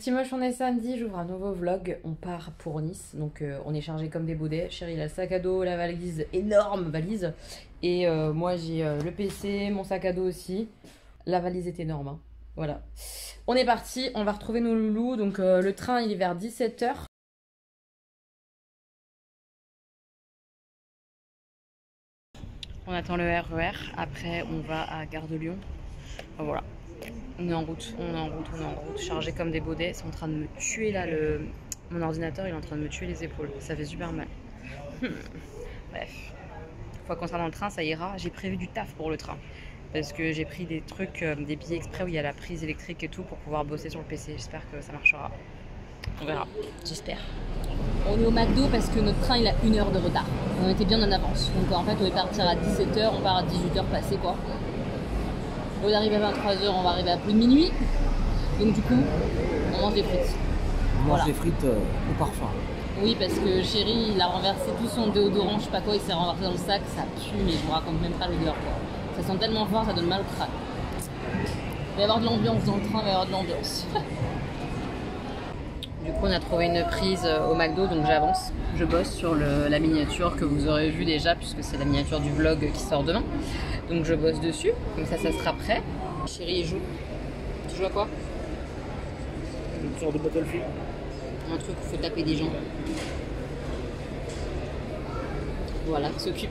Petit moche, on est samedi, j'ouvre un nouveau vlog, on part pour Nice, donc on est chargé comme des baudets. Chérie, il a le sac à dos, la valise, énorme valise, et moi j'ai le PC, mon sac à dos aussi. La valise est énorme, hein. Voilà. On est parti, on va retrouver nos loulous, donc le train il est vers 17 h. On attend le RER, après on va à Gare de Lyon. Enfin, voilà. On est en route, on est en route, on est en route, chargé comme des baudets. C'est en train de me tuer là, mon ordinateur il est en train de me tuer les épaules. Ça fait super mal. Bref. Une fois qu'on sera dans le train, ça ira. J'ai prévu du taf pour le train. Parce que j'ai pris des trucs, des billets exprès où il y a la prise électrique et tout pour pouvoir bosser sur le PC. J'espère que ça marchera. On verra, j'espère. On est au McDo parce que notre train il a 1 heure de retard. On était bien en avance. Donc en fait on est partir à 17 h, on part à 18 h passées quoi. Au lieu d'arriver à 23 h, on va arriver à plus de minuit. Donc du coup, on mange des frites. On mange des frites au parfum. Oui, parce que chéri, il a renversé tout son déodorant, je sais pas quoi, il s'est renversé dans le sac, ça pue, mais je vous raconte même pas l'odeur quoi. Ça sent tellement fort, ça donne mal au crâne. Il va y avoir de l'ambiance dans le train, il va y avoir de l'ambiance. Du coup, on a trouvé une prise au McDo, donc j'avance. Je bosse sur la miniature que vous aurez vue déjà, puisque c'est la miniature du vlog qui sort demain. Donc je bosse dessus, comme ça sera prêt. Chérie, il joue. Tu joues à quoi? Une sorte de Battlefield. Un truc où il faut taper des gens. Voilà, s'occupe.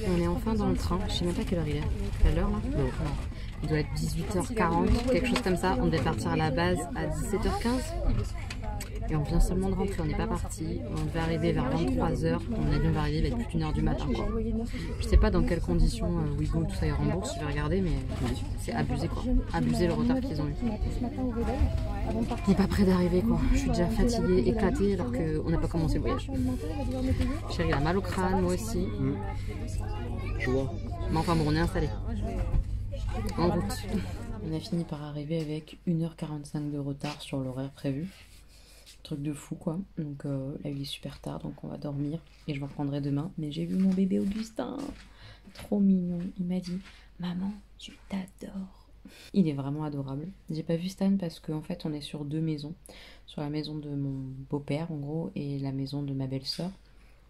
On est enfin dans le train, je sais même pas quelle heure il est. Quelle heure là? Non, non. Il doit être 18 h 40, quelque chose comme ça. On devait partir à la base à 17 h 15. Et on vient seulement de rentrer, on n'est pas parti. On devait arriver vers 23 h. On a dit on va arriver, il va être plus d'1 h du matin quoi. Je sais pas dans quelles conditions Wigo tout ça ils remboursent, je vais regarder, mais c'est abusé quoi. Abusé le retard qu'ils ont eu. On n'est pas près d'arriver quoi. Je suis déjà fatiguée, éclatée alors qu'on n'a pas commencé le voyage. Chérie a mal au crâne, moi aussi. Je vois. Mais enfin bon, on est installé. En route. On a fini par arriver avec 1 h 45 de retard sur l'horaire prévu. Truc de fou quoi. Donc là il est super tard, donc on va dormir et je vous reprendrai demain. Mais j'ai vu mon bébé Augustin, trop mignon. Il m'a dit maman, je t'adore. Il est vraiment adorable. J'ai pas vu Stan parce qu'en fait on est sur 2 maisons, sur la maison de mon beau-père en gros et la maison de ma belle-sœur.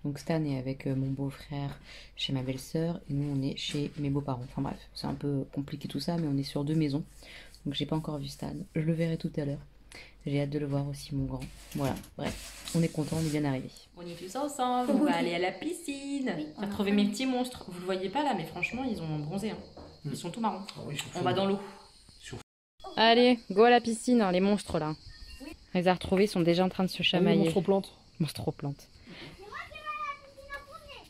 Donc Stan est avec mon beau-frère chez ma belle-sœur et nous on est chez mes beaux-parents. Enfin bref, c'est un peu compliqué tout ça, mais on est sur 2 maisons. Donc j'ai pas encore vu Stan. Je le verrai tout à l'heure. J'ai hâte de le voir aussi, mon grand. Voilà, bref, on est content, on est bien arrivé. On est tous ensemble, on va aller à la piscine. J'ai retrouvé mes petits monstres. Vous le voyez pas là, mais franchement, ils ont bronzé. Hein. Ils sont tout marrons. Ah oui, on va dans l'eau. Allez, go à la piscine, hein, les monstres là. On les a retrouvés, ils sont déjà en train de se chamailler. Monstre plante. Monstre plante.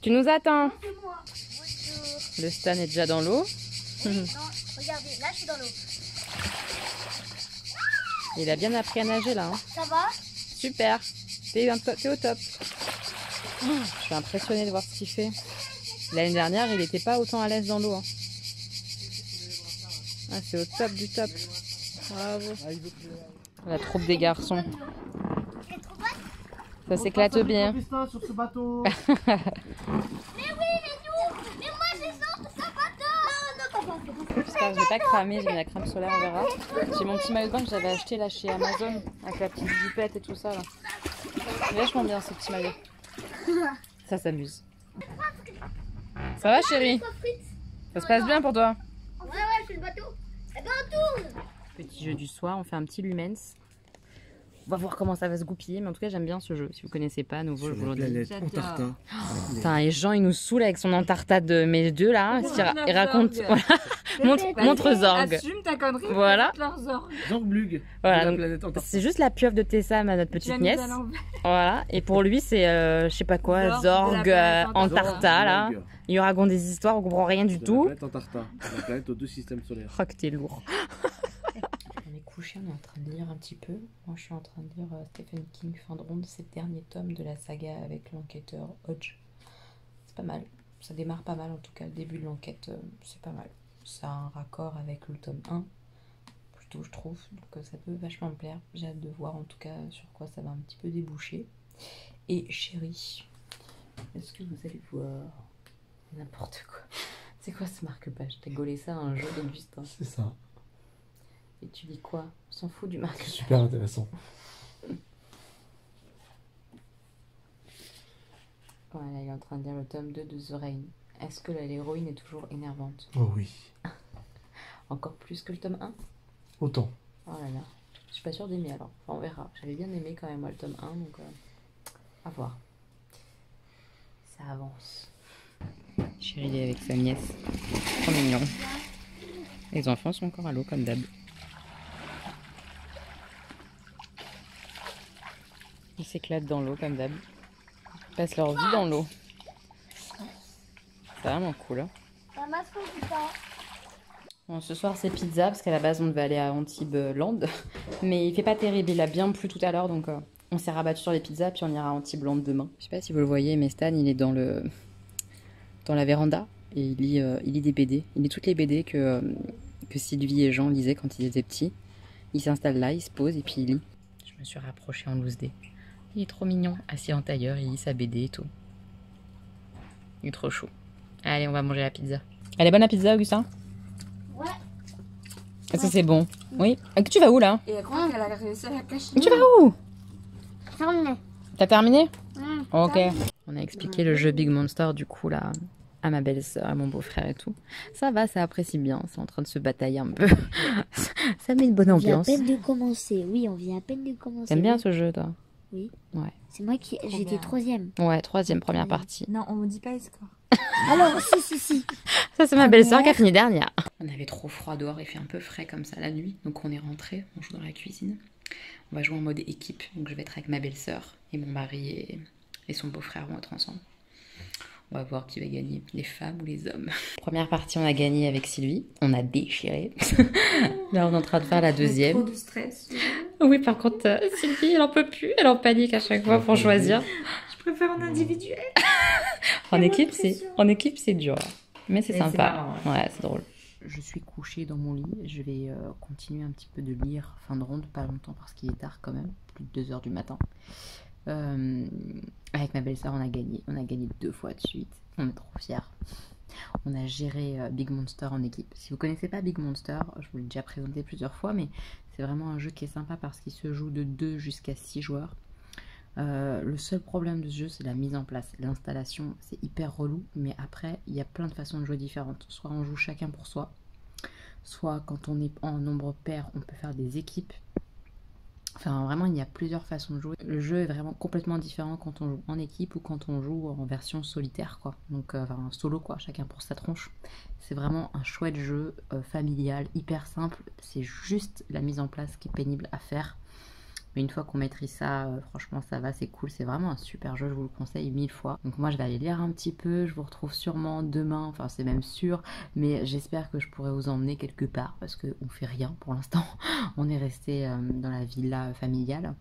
Tu nous attends. Le Stan est déjà dans l'eau. Oui, non, regardez, là je suis dans l'eau. Il a bien appris à nager là. Hein. Ça va? Super. T'es au top. Je suis impressionnée de voir ce qu'il fait. L'année dernière, il n'était pas autant à l'aise dans l'eau. Hein. Ah, c'est au top du top. Bravo. La troupe des garçons. Ça s'éclate bien. Sur ce bateau. Mais oui, mais nous! Mais moi j'ai ça sur ce bateau! Non, non, papa. J'espère que je vais pas cramer, j'ai mis la crème solaire, on verra. J'ai mon petit maillot de bain que j'avais acheté là chez Amazon, avec la petite jupette et tout ça là. C'est vachement bien ce petit maillot. Ça s'amuse. Ça va chérie? Ça se passe bien pour toi? Ouais, je suis le bateau. Eh ben on tourne! Petit jeu du soir, on fait un petit lumens. On va voir comment ça va se goupiller, mais en tout cas j'aime bien ce jeu. Si vous connaissez pas, à nouveau je vous le dis. Antarcta. Putain, et Jean il nous saoule avec son Antarcta de mes deux là. Il raconte. Montre Zorg. Assume ta connerie. Voilà. Zorgblug. Voilà, La planète Antarctica. c'est juste la pieuvre de Tessam à notre petite nièce. Voilà, et pour lui c'est je sais pas quoi, Zorg, Antarcta là. Il raconte des histoires, on comprend rien du tout. La planète Antarcta, la planète aux 2 systèmes solaires. Oh que t'es lourd. On est couché, on est en train de lire un petit peu. Moi je suis en train de lire Stephen King, Fin de ronde, c'est le dernier tome de la saga avec l'enquêteur Hodge. C'est pas mal, ça démarre pas mal en tout cas, le début de l'enquête c'est pas mal. Ça a un raccord avec le tome 1, plutôt je trouve, donc ça peut vachement me plaire. J'ai hâte de voir en tout cas sur quoi ça va un petit peu déboucher. Et chérie, est-ce que vous allez voir n'importe quoi? C'est quoi ce marque-page? T'as gaulé ça à un jeu d'Augustin? C'est ça. Et tu lis quoi? On s'en fout du marque. Super intéressant. Voilà, il est en train de lire le tome 2 de The Rain. Est-ce que l'héroïne est toujours énervante? Oh oui. Encore plus que le tome 1? Autant. Oh là là. Je suis pas sûre d'aimer alors. Enfin, on verra. J'avais bien aimé quand même moi le tome 1, donc à voir. Ça avance. Chérie est avec sa nièce. Trop mignon. Les enfants sont encore à l'eau comme d'hab. Ils s'éclatent dans l'eau comme d'hab. Ils passent leur vie dans l'eau. C'est vraiment cool. Hein. Bon, ce soir c'est pizza parce qu'à la base on devait aller à Antibes Land. Mais il fait pas terrible, il a bien plu tout à l'heure donc on s'est rabattu sur les pizzas puis on ira à Antibes Land demain. Je sais pas si vous le voyez mais Stan il est dans la véranda et il lit des BD. Il lit toutes les BD que Sylvie et Jean lisaient quand ils étaient petits. Il s'installe là, il se pose et puis il lit. Je me suis rapprochée en loose day. Il est trop mignon, assis en tailleur, il lit sa BD et tout. Il est trop chou. Allez, on va manger la pizza. Elle est bonne la pizza, Augustin? Ouais. Est-ce que c'est bon? Oui. Tu vas où là? Et elle croit qu'elle a réussi à la cacher. Tu vas où? Terminé. T'as terminé? Ok. On a expliqué le jeu Big Monster du coup là à ma belle-sœur, à mon beau-frère et tout. Ça va, ça apprécie bien. C'est en train de se batailler un peu. Ça met une bonne On vient à ambiance. peine de commencer. Oui, on vient à peine de commencer. T'aimes bien ce jeu toi? Oui. Ouais. C'est moi qui... J'étais troisième. Ouais, troisième, première partie. Non, on me dit pas les scores. Alors, si. Ça, c'est ma belle-sœur qui a fini dernière. On avait trop froid dehors, il fait un peu frais comme ça la nuit. Donc on est rentré, on joue dans la cuisine. On va jouer en mode équipe. Donc je vais être avec ma belle-sœur et mon mari et son beau-frère vont être ensemble. On va voir qui va gagner, les femmes ou les hommes. Première partie, on a gagné avec Sylvie. On a déchiré. Là, on est en train de faire la deuxième. Trop de stress. Oui, par contre, Sylvie, elle en peut plus. Elle en panique à chaque fois pour choisir. Je préfère en individuel. En équipe, c'est dur. Mais c'est Mais sympa. c'est marrant, ouais, c'est drôle. Je suis couchée dans mon lit. Je vais continuer un petit peu de lire fin de ronde, pas longtemps parce qu'il est tard quand même, plus de 2 h du matin. Avec ma belle-sœur, on a gagné. On a gagné 2 fois de suite. On est trop fiers. On a géré Big Monster en équipe. Si vous connaissez pas Big Monster, je vous l'ai déjà présenté plusieurs fois, mais c'est vraiment un jeu qui est sympa parce qu'il se joue de 2 jusqu'à 6 joueurs. Le seul problème de ce jeu, c'est la mise en place. L'installation, c'est hyper relou, mais après, il y a plein de façons de jouer différentes. Soit on joue chacun pour soi, soit quand on est en nombre pair, on peut faire des équipes. Enfin, vraiment, il y a plusieurs façons de jouer. Le jeu est vraiment complètement différent quand on joue en équipe ou quand on joue en version solitaire, quoi. Donc, enfin, solo, quoi, chacun pour sa tronche. C'est vraiment un chouette jeu familial, hyper simple. C'est juste la mise en place qui est pénible à faire. Mais une fois qu'on maîtrise ça, franchement, ça va, c'est cool. C'est vraiment un super jeu, je vous le conseille 1000 fois. Donc moi, je vais aller lire un petit peu. Je vous retrouve sûrement demain, enfin, c'est même sûr. Mais j'espère que je pourrai vous emmener quelque part parce qu'on fait rien pour l'instant. On est resté dans la villa familiale.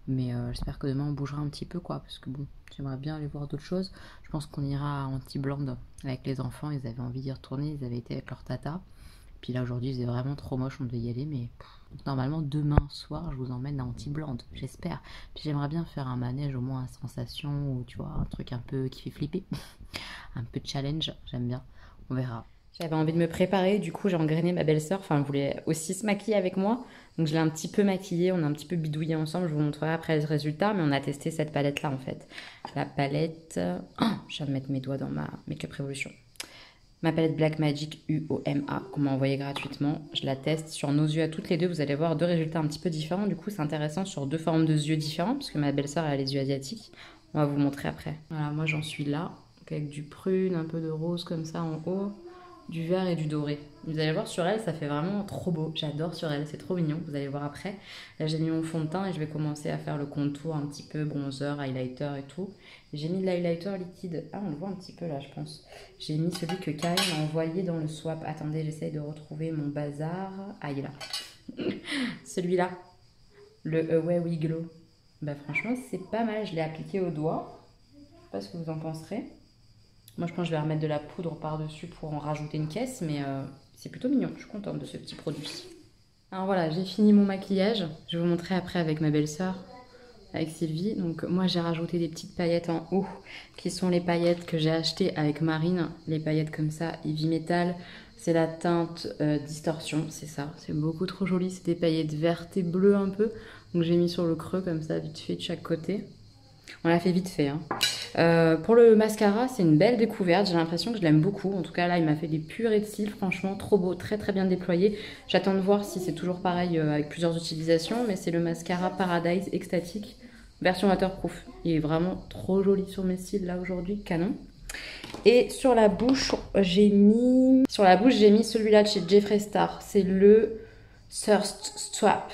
Mais j'espère que demain, on bougera un petit peu, quoi. Parce que bon, j'aimerais bien aller voir d'autres choses. Je pense qu'on ira à Antibes Land avec les enfants. Ils avaient envie d'y retourner. Ils avaient été avec leur tata. Puis là, aujourd'hui, c'est vraiment trop moche, on devait y aller, mais normalement, demain soir, je vous emmène à Antibes Land, j'espère. Puis j'aimerais bien faire un manège, au moins à sensation, ou tu vois, un truc un peu qui fait flipper. Un peu de challenge, j'aime bien. On verra. J'avais envie de me préparer, du coup, j'ai engrainé ma belle-sœur. Enfin, elle voulait aussi se maquiller avec moi. Donc, je l'ai un petit peu maquillée, on a un petit peu bidouillé ensemble. Je vous montrerai après le résultat, mais on a testé cette palette-là, en fait. La palette... Oh, je viens de mettre mes doigts dans ma Make-up Revolution. Ma palette Black Magic UOMA qu'on m'a envoyée gratuitement. Je la teste sur nos yeux à toutes les deux. Vous allez voir 2 résultats un petit peu différents. Du coup, c'est intéressant sur 2 formes de yeux différents parce que ma belle-sœur a les yeux asiatiques. On va vous montrer après. Voilà, moi j'en suis là. Donc avec du prune, un peu de rose comme ça en haut, du vert et du doré. Vous allez voir sur elle, ça fait vraiment trop beau. J'adore sur elle, c'est trop mignon. Vous allez voir après. Là, j'ai mis mon fond de teint et je vais commencer à faire le contour un petit peu bronzer, highlighter et tout. J'ai mis de l'highlighter liquide. Ah, on le voit un petit peu là, je pense. J'ai mis celui que Karine m'a envoyé dans le swap. Attendez, j'essaye de retrouver mon bazar. Ah, il est là. Celui-là. Le Away We Glow. Bah, franchement, c'est pas mal. Je l'ai appliqué au doigt. Je sais pas ce que vous en penserez. Moi, je pense que je vais remettre de la poudre par-dessus pour en rajouter une caisse. Mais c'est plutôt mignon. Je suis contente de ce petit produit. Alors voilà, j'ai fini mon maquillage. Je vais vous montrer après avec ma belle-sœur. Avec Sylvie, donc moi j'ai rajouté des petites paillettes en haut qui sont les paillettes que j'ai achetées avec Marine, les paillettes comme ça, Heavy Metal, C'est la teinte Distortion, c'est ça. C'est beaucoup trop joli, c'est des paillettes vertes et bleues un peu. Donc j'ai mis sur le creux comme ça, vite fait de chaque côté. On l'a fait vite fait. Hein. Pour le mascara, c'est une belle découverte. J'ai l'impression que je l'aime beaucoup. En tout cas, là, il m'a fait des purées de cils. Franchement, trop beau, très très bien déployé. J'attends de voir si c'est toujours pareil avec plusieurs utilisations. Mais c'est le mascara Paradise Ecstatic, version waterproof. Il est vraiment trop joli sur mes cils là aujourd'hui, canon. Et sur la bouche, j'ai mis celui-là de chez Jeffree Star. C'est le Thirst Swap.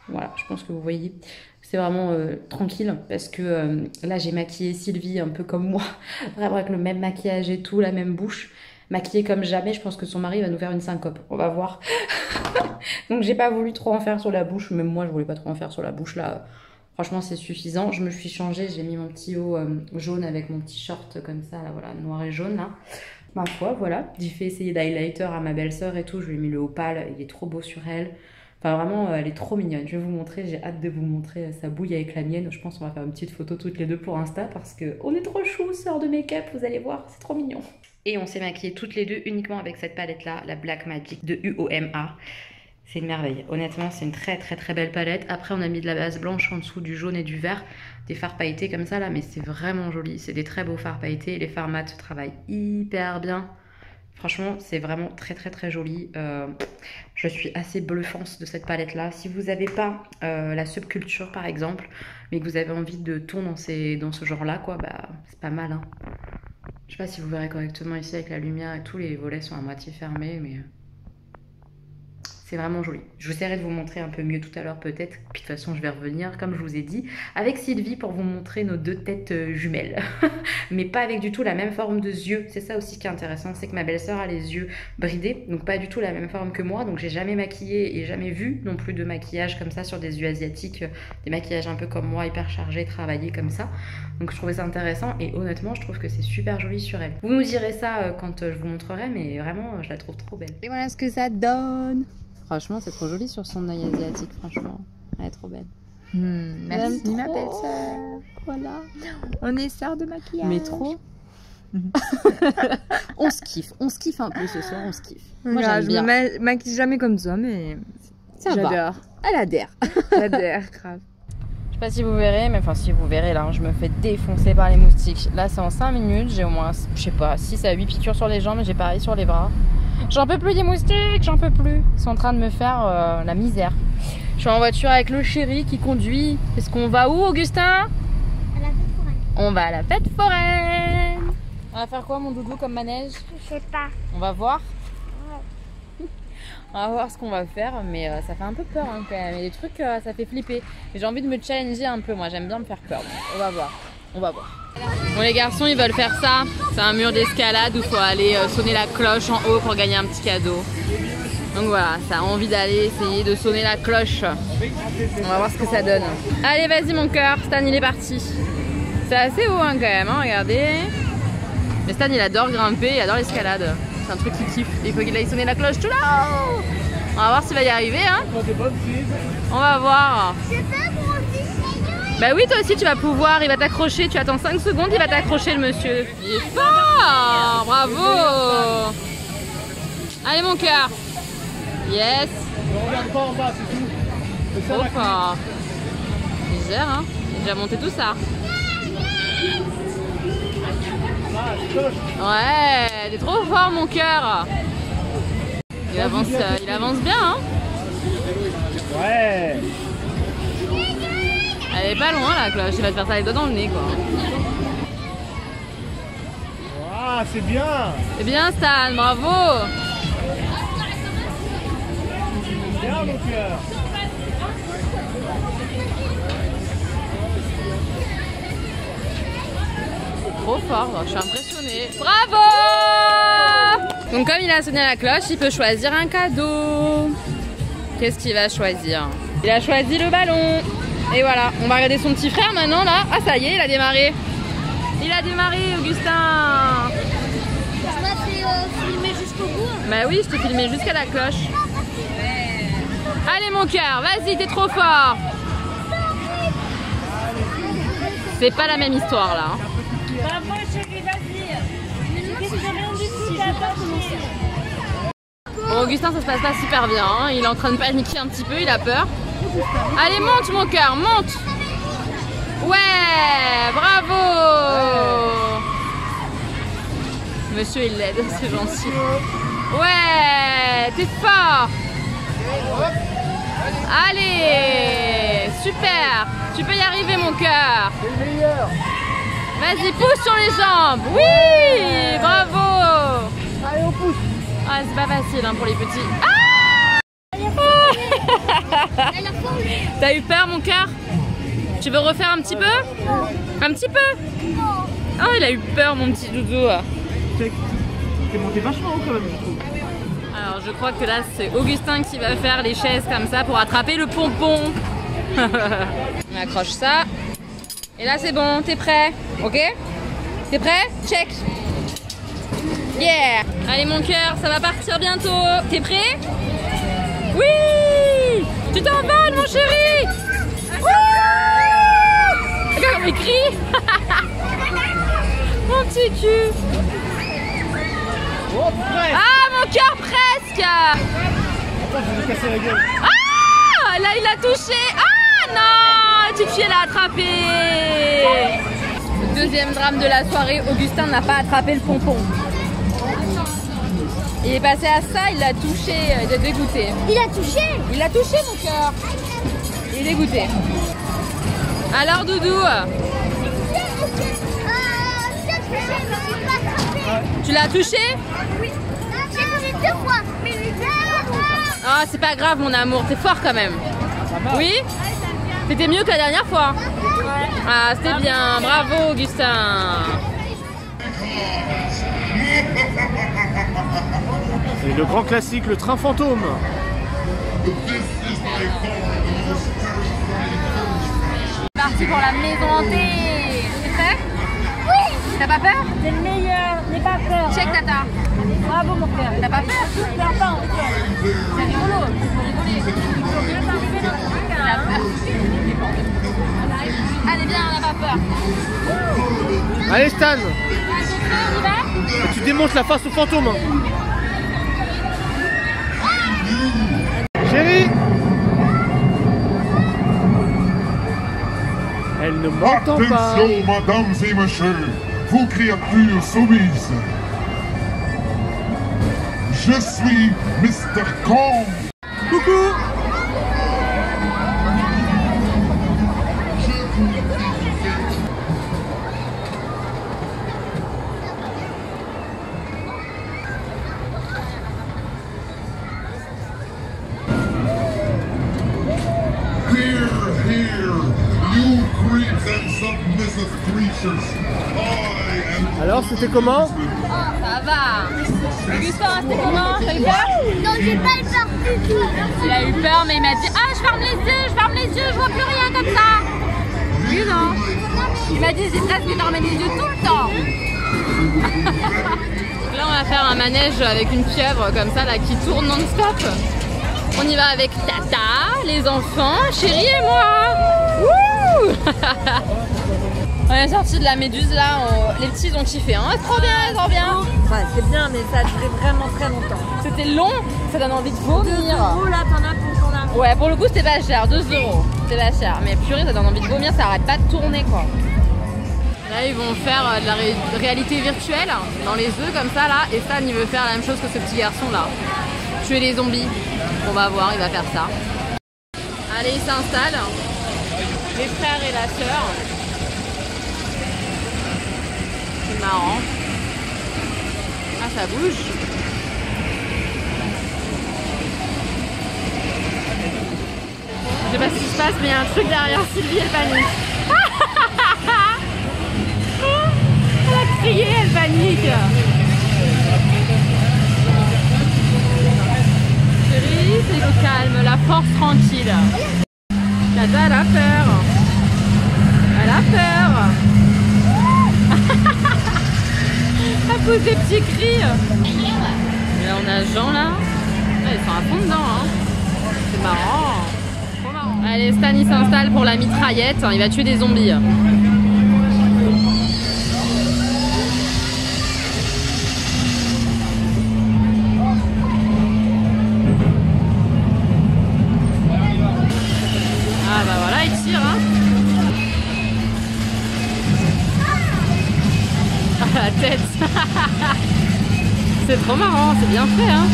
Voilà, je pense que vous voyez. C'est vraiment tranquille parce que là, j'ai maquillé Sylvie un peu comme moi. Vraiment avec le même maquillage et tout, la même bouche. Maquillée comme jamais, je pense que son mari va nous faire une syncope. On va voir. Donc, j'ai pas voulu trop en faire sur la bouche. Même moi, je voulais pas trop en faire sur la bouche là. Franchement, c'est suffisant. Je me suis changée. J'ai mis mon petit haut jaune avec mon petit short comme ça, là, voilà, noir et jaune, là. Ma foi, voilà. J'ai fait essayer d'highlighter à ma belle-sœur et tout. Je lui ai mis le haut pâle. Il est trop beau sur elle. Enfin, vraiment, elle est trop mignonne. Je vais vous montrer. J'ai hâte de vous montrer sa bouille avec la mienne. Je pense qu'on va faire une petite photo toutes les deux pour Insta parce qu'on est trop chou, sœur de make-up. Vous allez voir, c'est trop mignon. Et on s'est maquillées toutes les deux uniquement avec cette palette-là, la Black Magic de UOMA. C'est une merveille. Honnêtement, c'est une très très très belle palette. Après, on a mis de la base blanche en dessous, du jaune et du vert. Des fards pailletés comme ça là, mais c'est vraiment joli. C'est des très beaux fards pailletés. Les fards mat travaillent hyper bien. Franchement, c'est vraiment très très très joli. Je suis assez bluffante de cette palette là. Si vous n'avez pas la subculture par exemple, mais que vous avez envie de ton dans ce genre là, quoi, bah c'est pas mal. Hein. Je sais pas si vous verrez correctement ici avec la lumière et tout. Les volets sont à moitié fermés, mais... c'est vraiment joli. Je vous essaierai de vous montrer un peu mieux tout à l'heure peut-être. Puis de toute façon, je vais revenir, comme je vous ai dit, avec Sylvie pour vous montrer nos deux têtes jumelles. Mais pas avec du tout la même forme de yeux. C'est ça aussi qui est intéressant, c'est que ma belle-sœur a les yeux bridés, donc pas du tout la même forme que moi. Donc j'ai jamais maquillé et jamais vu non plus de maquillage comme ça sur des yeux asiatiques. Des maquillages un peu comme moi, hyper chargés, travaillés comme ça. Donc je trouvais ça intéressant et honnêtement, je trouve que c'est super joli sur elle. Vous nous direz ça quand je vous montrerai, mais vraiment, je la trouve trop belle. Et voilà ce que ça donne. Franchement, c'est trop joli sur son œil asiatique, franchement. Elle est trop belle. Merci ma belle-sœur. Voilà. On est sœurs de maquillage. Mais trop. On se kiffe un peu ce soir, on se kiffe. Moi j'aime bien. Je me maquille jamais comme ça, mais j'adore. Elle adhère. J'adhère, grave. Je sais pas si vous verrez, mais enfin si vous verrez là, je me fais défoncer par les moustiques. Là c'est en 5 minutes, j'ai au moins, je sais pas, 6 à 8 piqûres sur les jambes et j'ai pareil sur les bras. J'en peux plus des moustiques, j'en peux plus. Ils sont en train de me faire la misère. Je suis en voiture avec le chéri qui conduit. Est-ce qu'on va où, Augustin? À la fête foraine. On va à la fête foraine. On va faire quoi, mon doudou, comme manège? Je sais pas. On va voir. Ouais. On va voir ce qu'on va faire, mais ça fait un peu peur hein, quand même. Et les trucs, ça fait flipper. J'ai envie de me challenger un peu, moi j'aime bien me faire peur. On va voir. On va voir. Bon les garçons, ils veulent faire ça. C'est un mur d'escalade où il faut aller sonner la cloche en haut pour gagner un petit cadeau. Donc voilà, ça a envie d'aller essayer de sonner la cloche. On va voir ce que ça donne. Allez vas-y mon cœur, Stan il est parti. C'est assez haut hein, quand même, hein, regardez. Mais Stan il adore grimper, il adore l'escalade. C'est un truc qu'il kiffe. Il faut qu'il aille sonner la cloche tout là-haut. On va voir s'il va y arriver hein. On va voir. Je peux moi aussi. Bah oui, toi aussi tu vas pouvoir, il va t'accrocher, tu attends 5 secondes, il va t'accrocher le monsieur. Il est fort, bravo. Allez mon cœur. Yes. On regarde pas en bas, c'est tout. C'est ça, Trop la clé. fort. Il gère hein, il a déjà monté tout ça. Ah, c'est cloche. Ouais, t'es trop fort mon cœur. Il avance bien hein. Ouais. Elle est pas loin la cloche, il va te faire ça les doigts dans le nez quoi. Ah, c'est bien. C'est bien Stan, bravo. Bien, mon cœur. Trop fort, je suis impressionnée. Bravo! Donc comme il a sonné la cloche, il peut choisir un cadeau. Qu'est-ce qu'il va choisir? Il a choisi le ballon. Et voilà, on va regarder son petit frère maintenant là. Ah ça y est, il a démarré. Il a démarré, Augustin. Je m'as filmé jusqu'au bout. Bah oui, je t'ai filmé jusqu'à la cloche. Allez mon cœur, vas-y, t'es trop fort. C'est pas la même histoire là. Bah moi chérie, vas-y. Je risque rien du tout, t'as pas commencé. Bon, Augustin, ça se passe pas super bien, hein. Il est en train de paniquer un petit peu, il a peur. Allez, monte mon cœur, monte. Ouais, bravo. Monsieur, il l'aide, c'est gentil. Ouais, t'es fort. Allez, super. Tu peux y arriver, mon cœur. C'est le meilleur. Vas-y, pousse sur les jambes. Oui, bravo. Allez, on pousse. Ah, c'est pas facile hein, pour les petits. Elle a faim. T'as eu peur, mon cœur? Tu veux refaire un petit peu? Un petit peu? Oh, il a eu peur, mon petit doudou. T'es monté vachement haut quand même, je trouve. Alors, je crois que là, c'est Augustin qui va faire les chaises comme ça pour attraper le pompon. On accroche ça. Et là, c'est bon, t'es prêt? Ok? T'es prêt? Check. Yeah! Allez, mon cœur, ça va partir bientôt. T'es prêt? Oui! Tu t'envoles, mon chéri! Regarde, on crie! Mon petit cul! Oh, presque. Ah, mon cœur presque! Attends, je vais me casser la gueule. Ah! Là, il a touché! Ah non! La petite fille, elle a attrapé! Le deuxième drame de la soirée, Augustin n'a pas attrapé le pompon. Il est passé à ça, il l'a touché, il est dégoûté. Il a touché. Il l'a touché, mon cœur! Il est dégoûté. Alors, Doudou? Tu l'as touché? Oui. J'ai touché 2 fois. Mais Ah, c'est pas grave, mon amour, t'es fort quand même. Oui? C'était mieux que la dernière fois. Ah, c'était bien. Bravo, Augustin. Et le grand classique, le train fantôme. C'est parti pour la maison hantée. T'es prêt? Oui. T'as pas peur? c'est le meilleur. N'aie pas peur. Check, Tata. Bravo, mon frère. T'as pas peur? Perds pas, en fait. C'est rigolo. Faut rigoler. Il a peur. Allez, viens, on n'a pas peur. Allez, Stan, On y va? tu démontes la face au fantôme. Chérie, elle ne m'entend pas. Attention, mesdames et messieurs, vos créatures soumises. Je suis Mr. Kong. Coucou. Here, you creeps and submissive creatures. I am Alors, c'était comment? Ça va. Augustin, c'était comment? T'as eu peur? Non, j'ai pas eu peur du tout. Il a eu peur, mais il m'a dit ah, je ferme les yeux, je vois plus rien comme ça. Oui, non. Il m'a dit j'ai presque fermé les yeux tout le temps. Donc là, on va faire un manège avec une pieuvre comme ça là qui tourne non-stop. On y va avec Tata, les enfants, Chérie et moi. Wouh. On est sorti de la méduse là, les petits ils ont kiffé, hein. Trop bien, trop bien. Ouais, c'est bien, mais ça a duré vraiment très longtemps. C'était long, ça donne envie de vomir. 2 € là, t'en as pour ton argent. Ouais, pour le coup c'était pas cher, 2 €. C'était pas cher, mais purée, ça donne envie de vomir, ça arrête pas de tourner quoi. Là, ils vont faire de la réalité virtuelle dans les œufs comme ça là, et Stan il veut faire la même chose que ce petit garçon là. Tuer les zombies. On va voir, il va faire ça. Allez, il s'installe. Les frères et la sœur. C'est marrant. Ah, ça bouge. Je sais pas ce qui se passe, mais il y a un truc derrière Sylvie, elle panique. Elle a crié, elle panique. Chérie, c'est le calme, la force tranquille. Tata, elle a peur. Elle a peur. Elle pousse des petits cris. Et là, on a Jean là. Ah, ils sont à fond dedans. Hein. C'est marrant. Trop marrant. Allez, Stan il s'installe pour la mitraillette. Il va tuer des zombies. réussir, hein. Ah, la tête. C'est trop marrant, c'est bien fait, hein.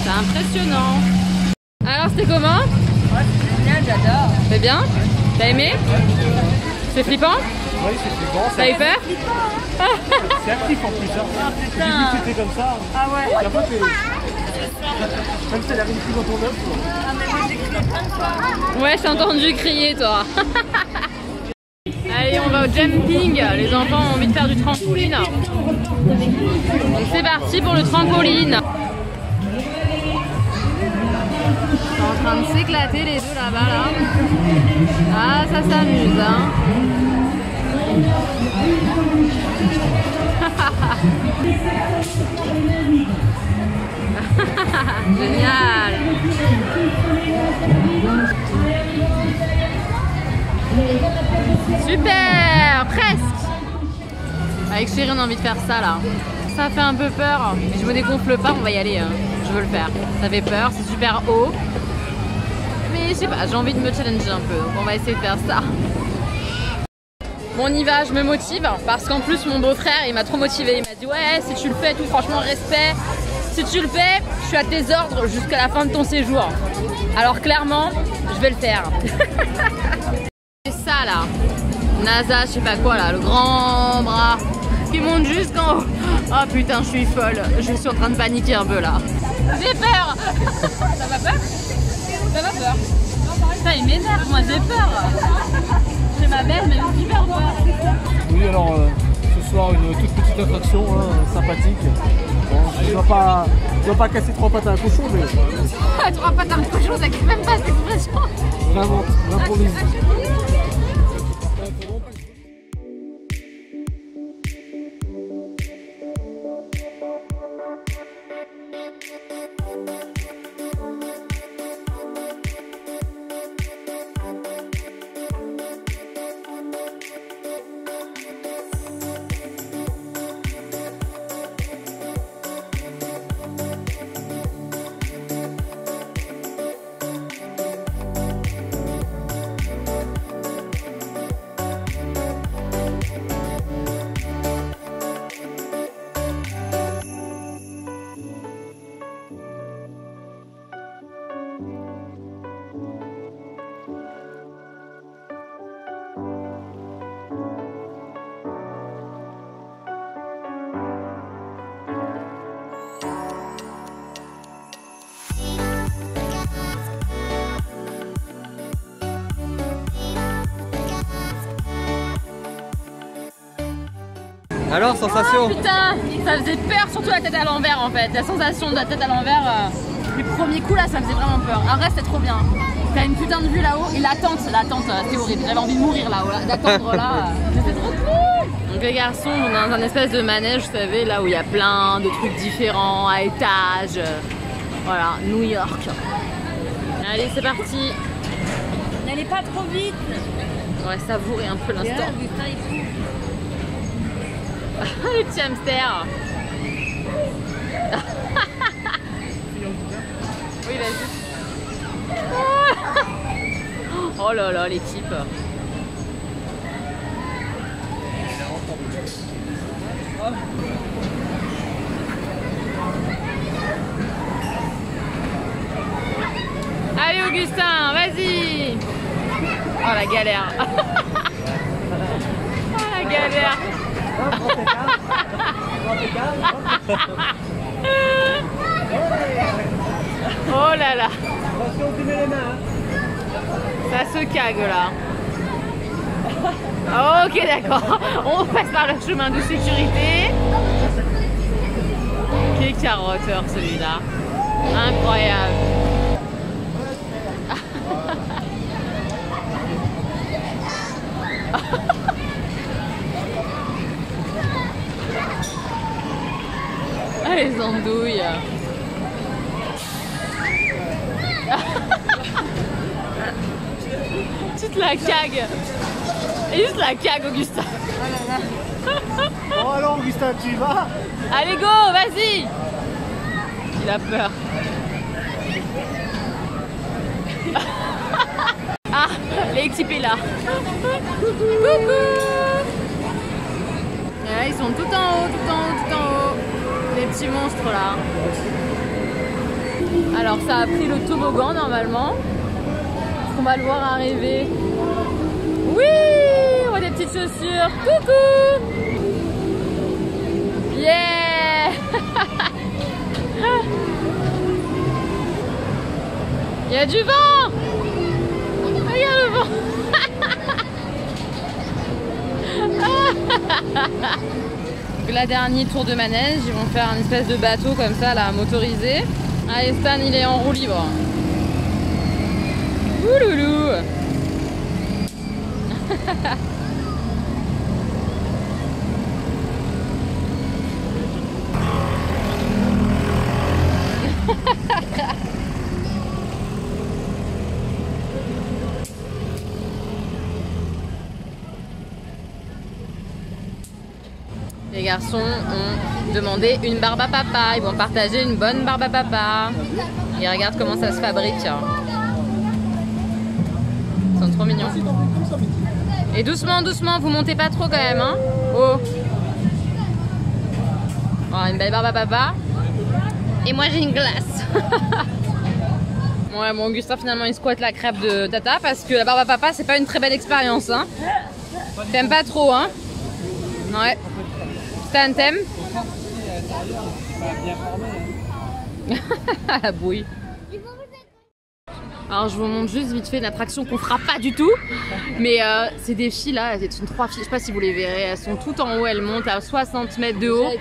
C'est impressionnant. Alors, c'était comment? Ouais, c'est génial, j'adore. C'est bien? T'as aimé? C'est flippant? Oui, c'est flippant. T'as eu peur? C'est actif en plus. Hein. Ah J'ai putain. vu que c'était comme ça. Ah ouais. Et après, même si elle arrive plus dans ton œuf. Ah mais moi j'ai crié plein de fois. Ouais, j'ai entendu crier, toi. Allez, on va au jumping. Les enfants ont envie de faire du trampoline. Donc c'est parti pour le trampoline. Ils sont en train de s'éclater les deux là-bas là. Ah, ça s'amuse, hein. Génial. Super, presque. Avec chérie, on a envie de faire ça là. Ça fait un peu peur, mais je me dégonfle pas, on va y aller. Je veux le faire. Ça fait peur, c'est super haut. Mais je sais pas, j'ai envie de me challenger un peu, donc on va essayer de faire ça. Bon, on y va, je me motive, parce qu'en plus mon beau-frère il m'a trop motivé. Il m'a dit ouais, si tu le fais, tout franchement respect. Si tu le fais, je suis à tes ordres jusqu'à la fin de ton séjour. Alors clairement, je vais le faire. C'est ça là, NASA, je sais pas quoi là, le grand bras qui monte jusqu'en haut. Oh putain, je suis folle, je suis en train de paniquer un peu là. J'ai peur. Ça va peur? Ça va peur. Putain, il m'énerve, moi j'ai peur. J'ai ma belle, mais j'ai super peur. Oui, alors ce soir, une toute petite attraction hein, sympathique. Bon, je dois pas casser trois pattes à un cochon, mais Trois pattes à un cochon, ça n'existe même pas cette expression. j'invente, j'improvise. Alors, sensation? Putain, ça faisait peur, surtout la tête à l'envers en fait. La sensation de la tête à l'envers, les premiers coups là, ça faisait vraiment peur. Après, c'était trop bien. T'as une putain de vue là-haut et l'attente, c'est horrible. J'avais envie de mourir là-haut, d'attendre là. C'était trop cool. Donc les garçons sont dans un espèce de manège, vous savez, là où il y a plein de trucs différents, à étages. Voilà, New York. Allez, c'est parti. N'allez pas trop vite. On va savourer un peu l'instant. Putain, il fout. Le petit hamster. Oui, vas-y. Oh là là, l'équipe. Allez Augustin, vas-y. Oh la galère. Oh la galère. Oh là là. Ça se cague là. Ok d'accord. On passe par le chemin de sécurité. Quel carotteur celui-là. Incroyable. Ah les andouilles. Tu te la cagues. Et juste la cague Augustin. Oh alors Augustin, tu y vas? Allez go, vas-y. Il a peur. Ah, L'équipe est là. Coucou. Et là, ils sont tout en haut, tout en haut, tout en haut. Les petits monstres là. Alors ça a pris le toboggan normalement. On va le voir arriver. Oui, on voit des petites chaussures. Coucou. Yeah. Il y a du vent. Regarde le vent. Donc là, dernier tour de manège, ils vont faire un espèce de bateau comme ça là, motorisé. Allez, Stan, il est en roue libre. Ouloulou. Les garçons ont demandé une barbe à papa. Ils vont partager une bonne barbe à papa. Et regarde comment ça se fabrique. Ils sont trop mignons. Et doucement, doucement, vous montez pas trop quand même, hein. Oh. Oh, une belle barbe à papa. Et moi j'ai une glace. Ouais, bon, Augustin finalement il squatte la crêpe de Tata parce que la barbe à papa c'est pas une très belle expérience, hein. T'aimes pas trop, hein. Ouais. Stan, t'aimes? La bouille. Alors je vous montre juste vite fait une attraction qu'on fera pas du tout. Mais c'est des filles là, elles sont 3 filles, je sais pas si vous les verrez. Elles sont toutes en haut, elles montent à 60 mètres de haut.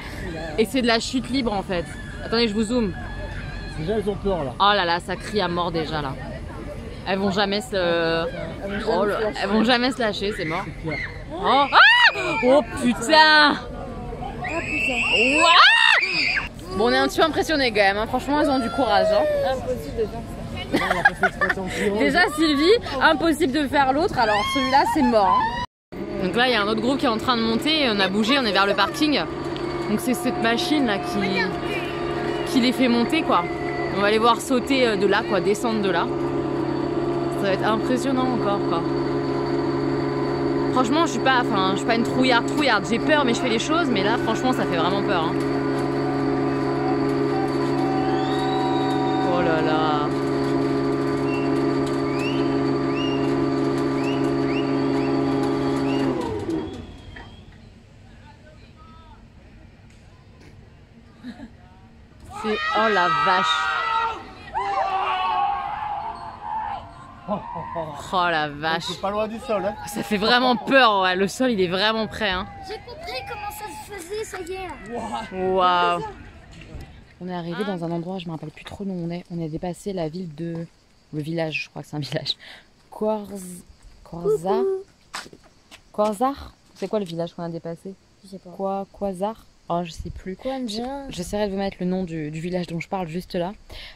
Et c'est de la chute libre en fait. Attendez, je vous zoome. Déjà elles ont peur là. Oh là là, ça crie à mort déjà là. Elles vont jamais se... Oh là... Elles vont jamais se lâcher, c'est mort. Oh, ah, oh putain. Ouah. Bon, on est un petit peu impressionnés quand même, hein. Franchement elles ont du courage, hein. Impossible de faire ça. Déjà Sylvie, impossible de faire l'autre, alors celui-là c'est mort, hein. Donc là il y a un autre groupe qui est en train de monter, on a bougé, on est vers le parking. Donc c'est cette machine là qui les fait monter quoi. On va les voir sauter de là quoi, descendre de là. Ça va être impressionnant encore quoi. Franchement je suis pas une trouillarde, j'ai peur mais je fais les choses, mais là franchement ça fait vraiment peur, hein. Oh là là. C'est... Oh la vache. Oh la vache. C'est pas loin du sol, hein. Ça fait vraiment peur, ouais. Le sol il est vraiment prêt, hein. J'ai compris comment ça se faisait, ça y est. Waouh. On est arrivé dans un endroit, je me rappelle plus trop où on est. On a dépassé la ville de... Le village, je crois que c'est un village. Quasar. C'est quoi le village qu'on a dépassé? Je sais pas. Quasar. Oh, je sais plus. J'essaierai de vous mettre le nom du village dont je parle juste là.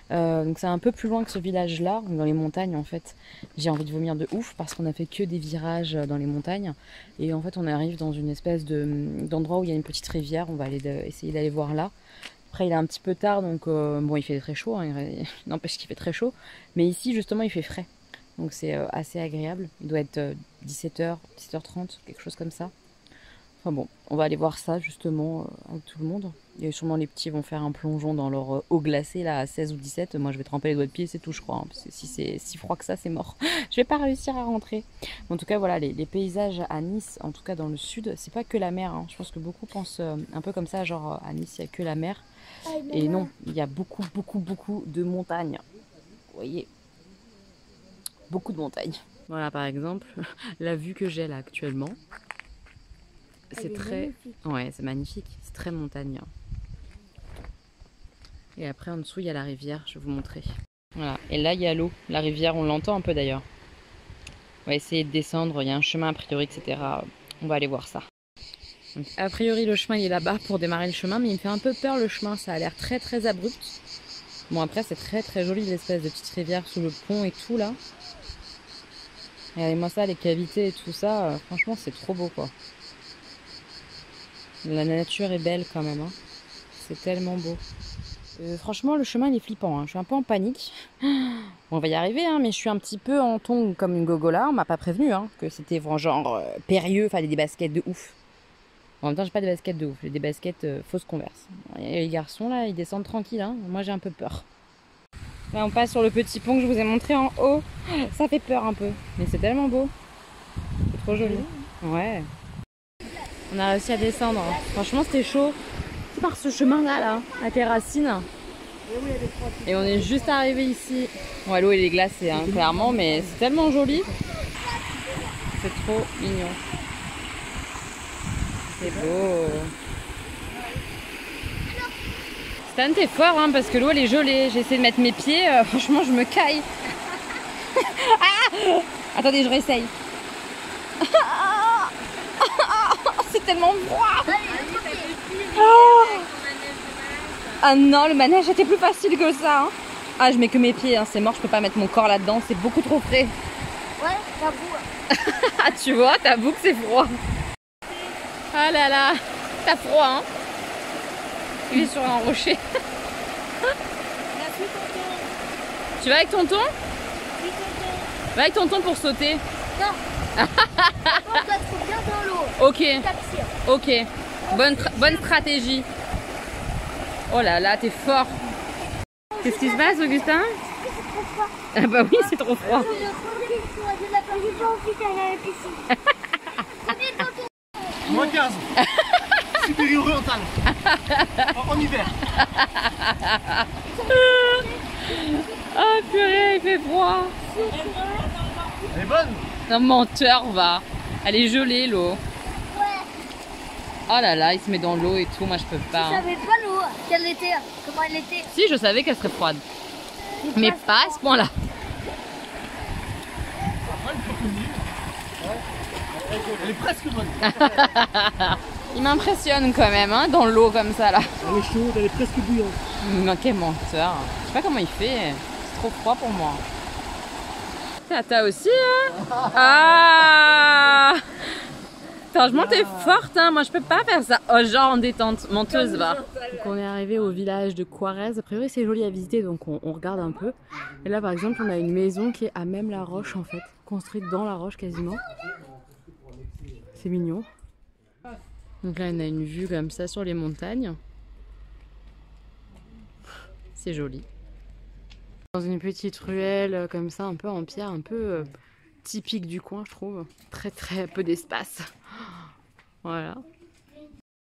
Donc c'est un peu plus loin que ce village-là, dans les montagnes en fait. J'ai envie de vomir de ouf parce qu'on a fait que des virages dans les montagnes. Et en fait on arrive dans une espèce d'endroit où il y a une petite rivière. On va aller essayer d'aller voir là. Après il est un petit peu tard donc bon il fait très chaud, hein, n'empêche qu'il fait très chaud. Mais ici justement il fait frais. Donc c'est assez agréable. Il doit être 17h, 17h30, quelque chose comme ça. Enfin bon, on va aller voir ça justement avec tout le monde. Et sûrement les petits vont faire un plongeon dans leur eau glacée là à 16 ou 17. Moi je vais tremper les doigts de pied, c'est tout je crois. Hein, parce que si c'est si froid que ça, c'est mort. Je vais pas réussir à rentrer. En tout cas voilà, les paysages à Nice, en tout cas dans le sud, c'est pas que la mer. Hein. Je pense que beaucoup pensent un peu comme ça, genre à Nice il n'y a que la mer. Et non, il y a beaucoup de montagnes. Vous voyez, beaucoup de montagnes. Voilà par exemple, la vue que j'ai là actuellement. C'est très... Magnifique. Ouais, c'est magnifique. C'est très montagneux. Et après, en dessous, il y a la rivière. Je vais vous montrer. Voilà. Et là, il y a l'eau. La rivière, on l'entend un peu d'ailleurs. On va essayer de descendre. Il y a un chemin, a priori, etc. On va aller voir ça. Donc, a priori, le chemin, il est là-bas pour démarrer le chemin. Mais il me fait un peu peur, le chemin. Ça a l'air très abrupt. Bon, après, c'est très joli, l'espèce de petite rivière sous le pont et tout, là. Regardez-moi ça, les cavités et tout ça. Franchement, c'est trop beau, quoi. La nature est belle quand même, hein. C'est tellement beau. Franchement, le chemin il est flippant. Hein. Je suis un peu en panique. Bon, on va y arriver, hein, mais je suis un petit peu en tongs comme une gogola. On m'a pas prévenu hein, que c'était genre périlleux, fallait des baskets de ouf. En même temps, j'ai pas des baskets de ouf, j'ai des baskets fausses Converse. Et les garçons là, ils descendent tranquilles. Hein. Moi, j'ai un peu peur. Là, on passe sur le petit pont que je vous ai montré en haut. Ça fait peur un peu, mais c'est tellement beau. C'est trop joli. Ouais. On a réussi à descendre. Franchement, c'était chaud. C'est par ce chemin-là, là, à Terracine. Et on est juste arrivé ici. Ouais, l'eau elle est glacée, hein, clairement, mais c'est tellement joli. C'est trop mignon. C'est beau. Stan, t'es fort, hein, parce que l'eau elle est gelée. J'ai essayé de mettre mes pieds, franchement, je me caille. Ah, attendez, je réessaye. C'est tellement froid. Ah non, le manège était plus facile que ça. Hein. Ah, je mets que mes pieds, hein. C'est mort, je peux pas mettre mon corps là-dedans, c'est beaucoup trop frais. Ouais, j'avoue. Ah, tu vois, t'avoues que c'est froid. Ah là là, t'as froid, hein. Il est sur un rocher. Tu vas avec tonton? Oui, tonton. Va avec tonton pour sauter. Non. On doit être bien dans l'eau. Ok, ok. Bonne stratégie. Oh là là, t'es fort. Qu'est-ce qui se passe, Augustin? Ah bah oui, c'est trop froid. J'ai pas envie d'aller à la piscine. Moins 15. Supérieur oriental. En hiver. Oh purée, il fait froid. Elle est bonne. Non, menteur, va. Elle est gelée, l'eau. Oh là là, il se met dans l'eau et tout, moi je peux pas. Je savais pas l'eau, qu'elle était, comment elle était. Si, je savais qu'elle serait froide. Mais pas à ce point-là. Elle est presque bonne. Il m'impressionne quand même, hein, dans l'eau comme ça là. Elle est chaude, elle est presque bouillante. Quel menteur. Je sais pas comment il fait. C'est trop froid pour moi. T'as aussi, hein? Ah! Franchement, t'es forte, hein? Moi, je peux pas faire ça. Oh, genre en détente. Menteuse, va. Donc, on est arrivé au village de Quarez. A priori, c'est joli à visiter, donc on regarde un peu. Et là, par exemple, on a une maison qui est à même la roche, en fait. Construite dans la roche, quasiment. C'est mignon. Donc là, on a une vue comme ça sur les montagnes. C'est joli. Dans une petite ruelle comme ça, un peu en pierre, un peu typique du coin, je trouve. Très peu d'espace. Voilà.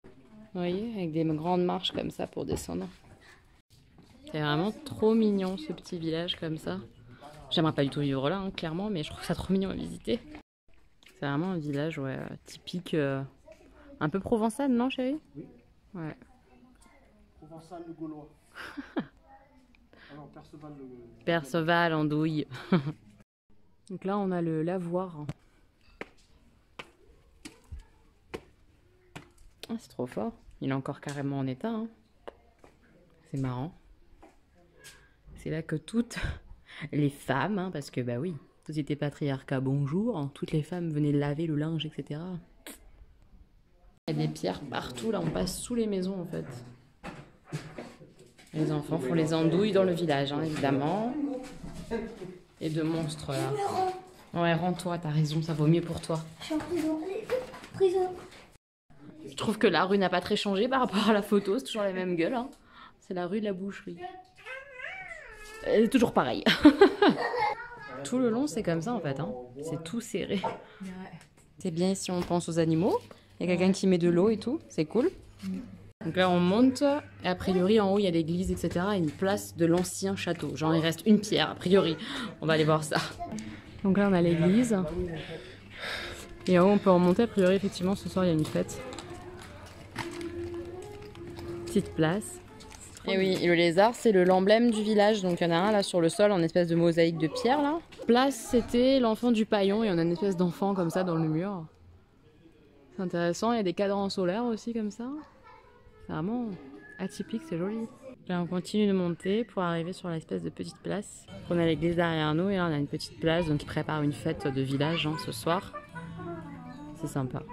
Vous voyez, avec des grandes marches comme ça pour descendre. C'est vraiment trop mignon ce petit village comme ça. J'aimerais pas du tout vivre là, hein, clairement, mais je trouve ça trop mignon à visiter. C'est vraiment un village ouais, typique, un peu provençal, non chérie? Oui. Ouais. Provençal le Gaulois. Alors, Perceval le... Perceval, andouille. Donc là, on a le lavoir. Ah, c'est trop fort. Il est encore carrément en état. Hein. C'est marrant. C'est là que toutes les femmes, hein, parce que bah oui, société patriarcat, bonjour, hein, toutes les femmes venaient laver le linge, etc. Il y a des pierres partout, là on passe sous les maisons en fait. Les enfants font les andouilles dans le village, hein, évidemment. Et de monstres là. Ouais, rends-toi, t'as raison, ça vaut mieux pour toi. Je suis en prison. Allez, prison. Je trouve que la rue n'a pas très changé par rapport à la photo, c'est toujours la même gueule. Hein. C'est la rue de la boucherie. Elle est toujours pareille. Tout le long, c'est comme ça en fait. Hein. C'est tout serré. C'est bien si on pense aux animaux. Il y a quelqu'un qui met de l'eau et tout, c'est cool. Donc là, on monte. Et a priori, en haut, il y a l'église, etc. Et une place de l'ancien château. Genre, il reste une pierre, a priori. On va aller voir ça. Donc là, on a l'église. Et en haut, on peut en monter. A priori, effectivement, ce soir, il y a une fête. Petite place. Et oui, et le lézard, c'est l'emblème du village. Donc il y en a un là sur le sol en espèce de mosaïque de pierre là. Place, c'était l'enfant du paillon et on a une espèce d'enfant comme ça dans le mur. C'est intéressant, il y a des cadrans solaires aussi comme ça. C'est vraiment atypique, c'est joli. Là on continue de monter pour arriver sur l'espèce de petite place. On a l'église derrière nous et là on a une petite place donc ils préparent une fête de village hein, ce soir. C'est sympa.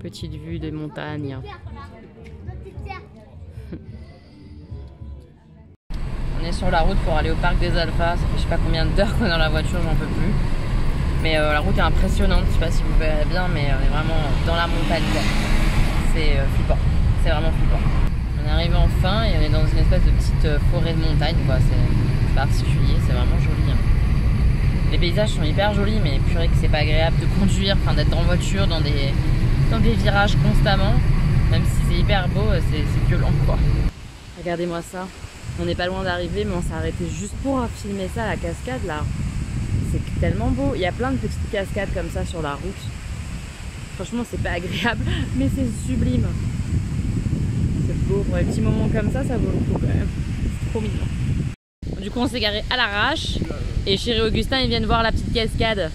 Petite vue des montagnes. est sur la route pour aller au parc des Alphas. Ça fait je sais pas combien d'heures qu'on est dans la voiture, j'en peux plus. Mais la route est impressionnante, je sais pas si vous verrez bien, mais on est vraiment dans la montagne quoi. C'est flippant, c'est vraiment flippant. On est arrivé enfin et on est dans une espèce de petite forêt de montagne quoi. C'est particulier, c'est vraiment joli. Hein. Les paysages sont hyper jolis, mais purée que c'est pas agréable de conduire, enfin d'être en voiture dans des virages constamment. Même si c'est hyper beau, c'est violent quoi. Regardez-moi ça. On n'est pas loin d'arriver, mais on s'est arrêté juste pour filmer ça, la cascade là. C'est tellement beau. Il y a plein de petites cascades comme ça sur la route. Franchement, c'est pas agréable, mais c'est sublime. C'est beau. Pour les petits moments comme ça vaut le coup quand même. C'est trop mignon. Du coup, on s'est garé à l'arrache. Et chéri Augustin, ils viennent voir la petite cascade.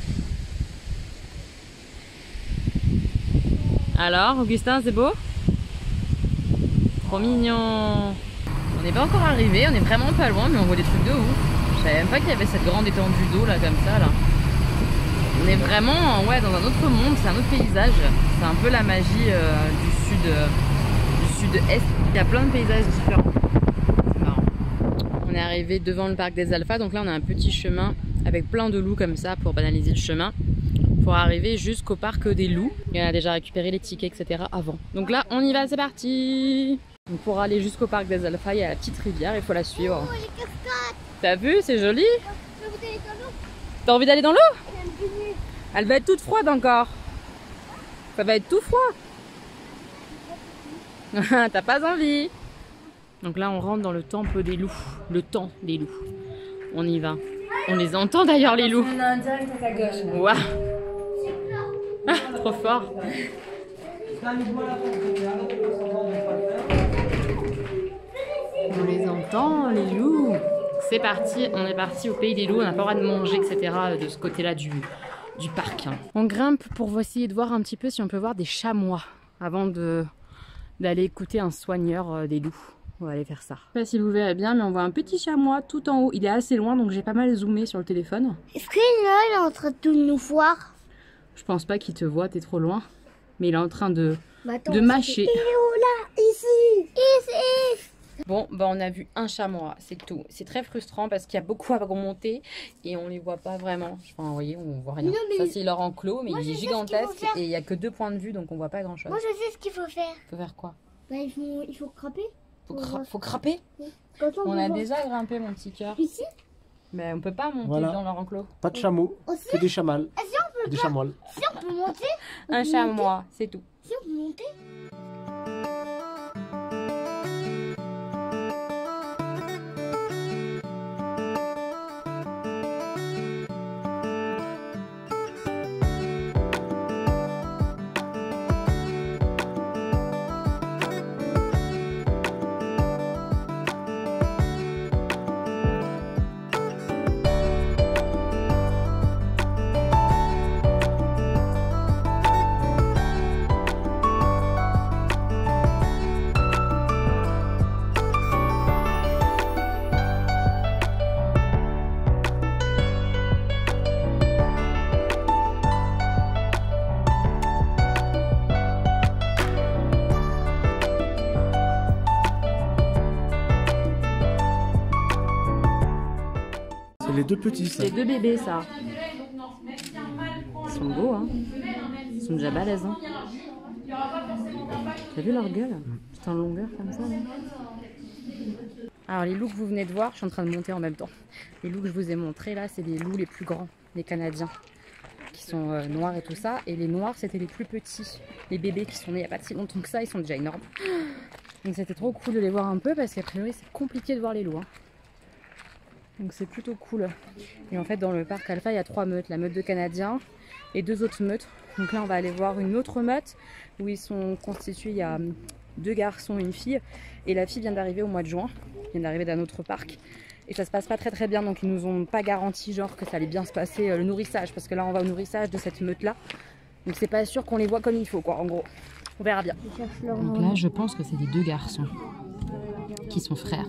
Alors, Augustin, c'est beau? Trop mignon. On n'est pas encore arrivé, on est vraiment pas loin, mais on voit des trucs de ouf. Je savais même pas qu'il y avait cette grande étendue d'eau là comme ça là. On est vraiment ouais, dans un autre monde, c'est un autre paysage. C'est un peu la magie du sud-est. Il y a plein de paysages différents. C'est marrant. On est arrivé devant le parc des Alphas, donc là on a un petit chemin avec plein de loups comme ça pour banaliser le chemin. Pour arriver jusqu'au parc des loups. Et on a déjà récupéré les tickets, etc. avant. Donc là, on y va, c'est parti. Donc pour aller jusqu'au parc des Alphas, il y a la petite rivière, il faut la suivre. Oh, les cascades. T'as vu, c'est joli. Je veux aller dans l'eau. T'as envie d'aller dans l'eau? J'aime baigner. Elle va être toute froide encore. Ça va être tout froid. T'as pas envie. Donc là, on rentre dans le temple des loups. Le temps des loups. On y va. On les entend d'ailleurs, les loups. On a un direct à ta gauche. Waouh. Ah, trop fort. On les entend, les loups. C'est parti, on est parti au pays des loups. On n'a pas le droit de manger, etc. de ce côté-là du parc. On grimpe pour essayer de voir un petit peu si on peut voir des chamois avant d'aller écouter un soigneur des loups. On va aller faire ça. Je sais pas si vous verrez bien, mais on voit un petit chamois tout en haut. Il est assez loin, donc j'ai pas mal zoomé sur le téléphone. Est-ce qu'il est en train de nous voir? Je pense pas qu'il te voit, t'es trop loin. Mais il est en train de Attends, mâcher. Il est où là? Ici. Ici. Bon, bah on a vu un chamois, c'est tout. C'est très frustrant parce qu'il y a beaucoup à remonter et on les voit pas vraiment. Enfin, vous voyez, on voit rien. Non, mais ça, c'est leur enclos, mais moi, il est je sais ce qu'il faut gigantesque faire. et il y a que 2 points de vue, donc on voit pas grand chose. Moi je sais ce qu'il faut faire. Faut faire quoi? Bah, il faut crapper. Faut crapper? Comme ça, On peut a voir. déjà grimpé, mon petit cœur. Ici. Mais on peut pas monter Voilà. dans leur enclos. Pas de chameau, Aussi. que des chamals, Ah, si on peut des pas. chamois. Si on peut monter. on Un peut chamois, c'est tout. monter. Si on peut monter. C'est les 2 petits, ça. C'est 2 bébés, ça. Ils sont beaux, hein. Ils sont déjà balèzes, hein. T'as vu leur gueule? C'est en longueur comme ça, là. Alors, les loups que vous venez de voir, je suis en train de monter en même temps. Les loups que je vous ai montrés, là, c'est les loups les plus grands, les Canadiens, qui sont noirs et tout ça. Et les noirs, c'était les plus petits. Les bébés qui sont nés il n'y a pas si longtemps que ça, ils sont déjà énormes. Donc, c'était trop cool de les voir un peu, parce qu'a priori, c'est compliqué de voir les loups, hein. Donc c'est plutôt cool. Et en fait dans le parc Alpha il y a 3 meutes. La meute de Canadiens et 2 autres meutes. Donc là on va aller voir une autre meute où ils sont constitués. Il y a 2 garçons et une fille. Et la fille vient d'arriver au mois de juin. Elle vient d'arriver d'un autre parc. Et ça se passe pas très bien. Donc ils nous ont pas garanti genre que ça allait bien se passer le nourrissage. Parce que là on va au nourrissage de cette meute là. Donc c'est pas sûr qu'on les voit comme il faut quoi en gros. On verra bien. Donc là je pense que c'est les 2 garçons qui sont frères.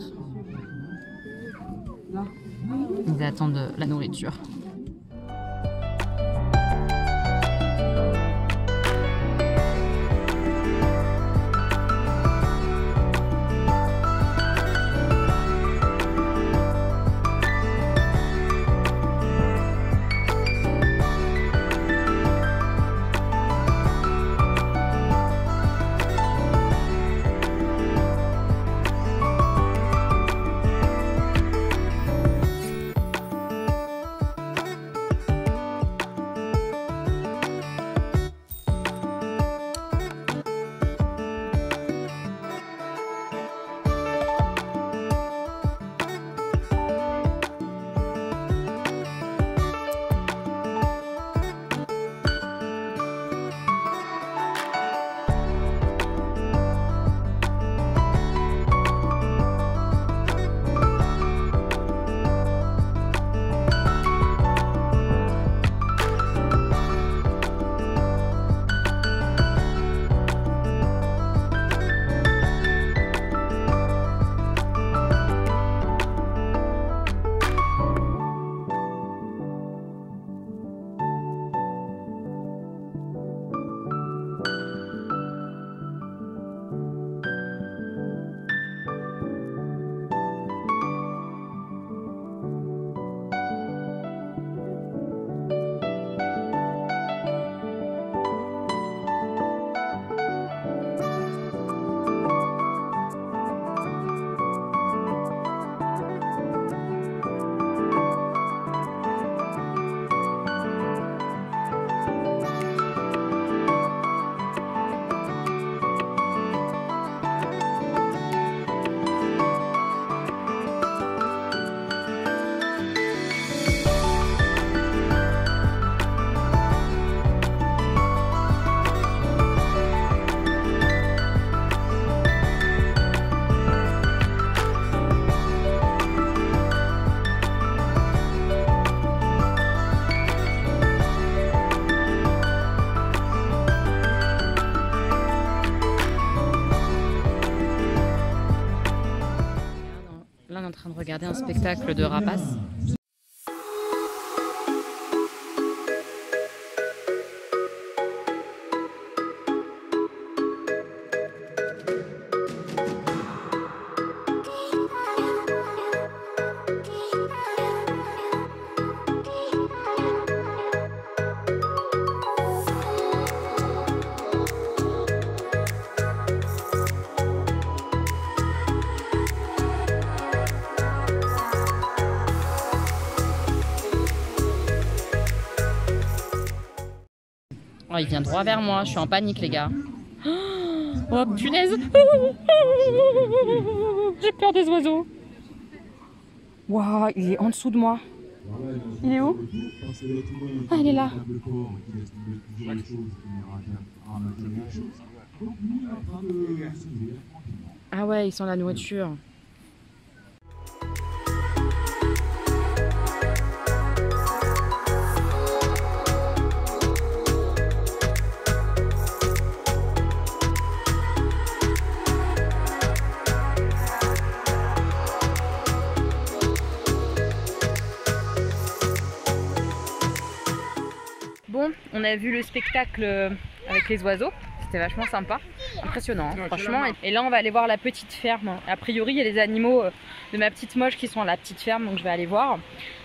Ils attendent la nourriture. train de regarder un spectacle de rapaces. Oh, il vient droit vers moi, je suis en panique les gars. Oh punaise. J'ai peur des oiseaux. Waouh, il est en dessous de moi. Il est où? Ah, il est là. Ah ouais, ils sont la nourriture. Bon, on a vu le spectacle avec les oiseaux, c'était vachement sympa, impressionnant hein, franchement. Et là on va aller voir la petite ferme. A priori il y a les animaux de ma petite moche qui sont à la petite ferme, donc je vais aller voir.